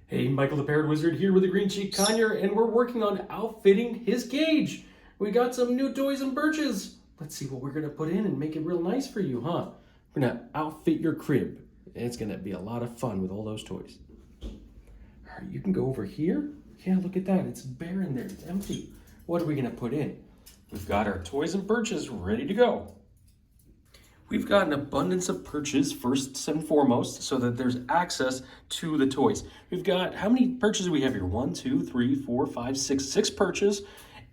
Hey, Michael the Parrot Wizard here with the Green Cheek Conure, and we're working on outfitting his cage. We got some new toys and perches. Let's see what we're gonna put in and make it real nice for you, huh? We're gonna outfit your crib. It's gonna be a lot of fun with all those toys. All right, you can go over here. Yeah, look at that, it's bare in there, it's empty. What are we gonna put in? We've got our toys and perches ready to go. We've got an abundance of perches first and foremost so that there's access to the toys. We've got, how many perches do we have here? 1, 2, 3, 4, 5, 6, 6 perches.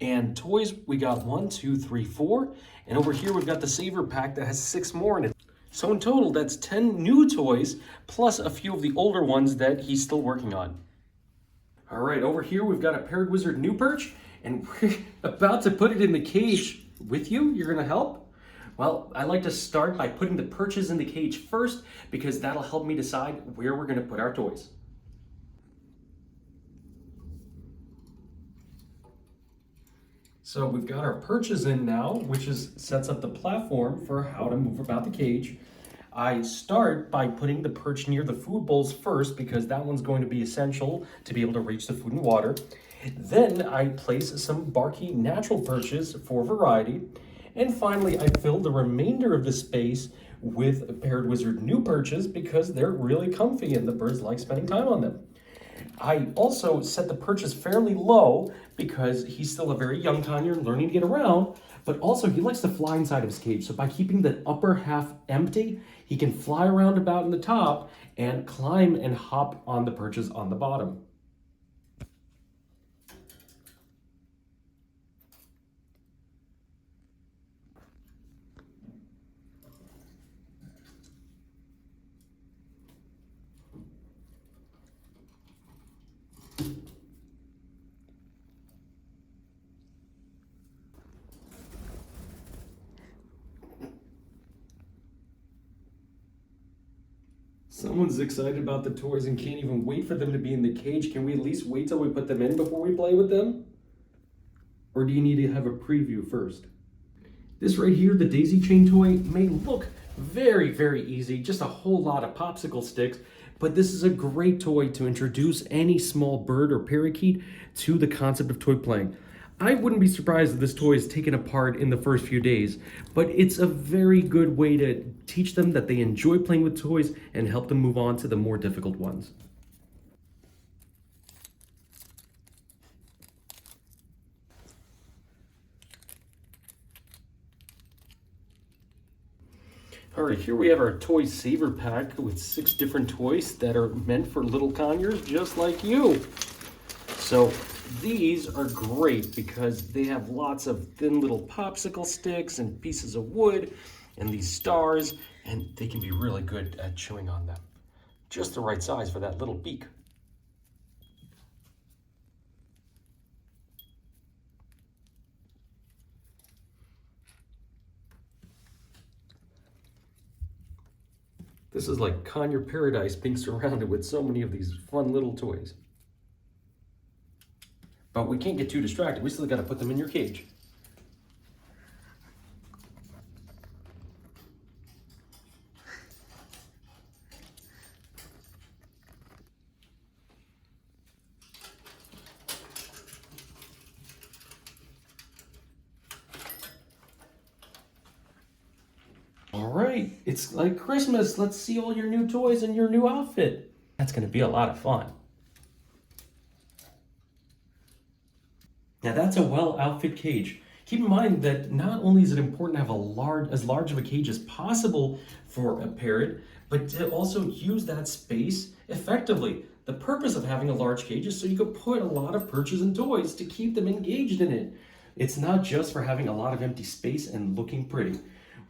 And toys, we got 1, 2, 3, 4. And over here we've got the saver pack that has 6 more in it. So in total, that's 10 new toys plus a few of the older ones that he's still working on. All right, over here we've got a Parrot Wizard NU Perch, and we're about to put it in the cage with you. You're gonna help? Well, I like to start by putting the perches in the cage first because that'll help me decide where we're going to put our toys. So we've got our perches in now, which sets up the platform for how to move about the cage. I start by putting the perch near the food bowls first because that one's going to be essential to be able to reach the food and water. Then I place some barky natural perches for variety. And finally, I fill the remainder of the space with Parrot Wizard NU Perches because they're really comfy and the birds like spending time on them. I also set the perches fairly low because he's still a very young conure learning to get around, but also he likes to fly inside of his cage. So by keeping the upper half empty, he can fly around about in the top and climb and hop on the perches on the bottom. Someone's excited about the toys and can't even wait for them to be in the cage. Can we at least wait till we put them in before we play with them? Or do you need to have a preview first? This right here, the daisy chain toy, may look very, very easy, just a whole lot of popsicle sticks, but this is a great toy to introduce any small bird or parakeet to the concept of toy playing. I wouldn't be surprised if this toy is taken apart in the first few days, but it's a very good way to teach them that they enjoy playing with toys and help them move on to the more difficult ones. All right, here we have our toy saver pack with 6 different toys that are meant for little conures just like you. So these are great because they have lots of thin little popsicle sticks and pieces of wood and these stars, and they can be really good at chewing on them. Just the right size for that little beak. This is like conure paradise being surrounded with so many of these fun little toys. But we can't get too distracted. We still got to put them in your cage. All right, it's like Christmas. Let's see all your new toys and your new outfit. That's going to be a lot of fun. Now that's a well-outfit cage. Keep in mind that not only is it important to have as large of a cage as possible for a parrot, but to also use that space effectively. The purpose of having a large cage is so you could put a lot of perches and toys to keep them engaged in it. It's not just for having a lot of empty space and looking pretty.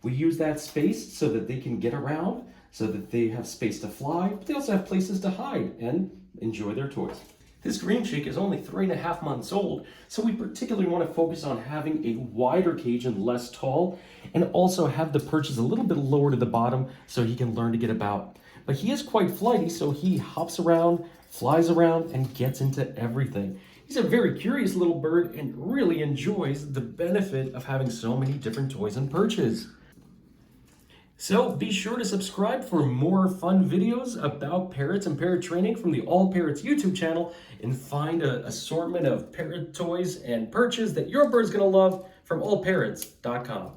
We use that space so that they can get around, so that they have space to fly, but they also have places to hide and enjoy their toys. This Green Cheek is only 3.5 months old, so we particularly want to focus on having a wider cage and less tall, and also have the perches a little bit lower to the bottom so he can learn to get about. But he is quite flighty, so he hops around, flies around, and gets into everything. He's a very curious little bird and really enjoys the benefit of having so many different toys and perches. So be sure to subscribe for more fun videos about parrots and parrot training from the All Parrots YouTube channel, and find an assortment of parrot toys and perches that your bird's gonna love from allparrots.com.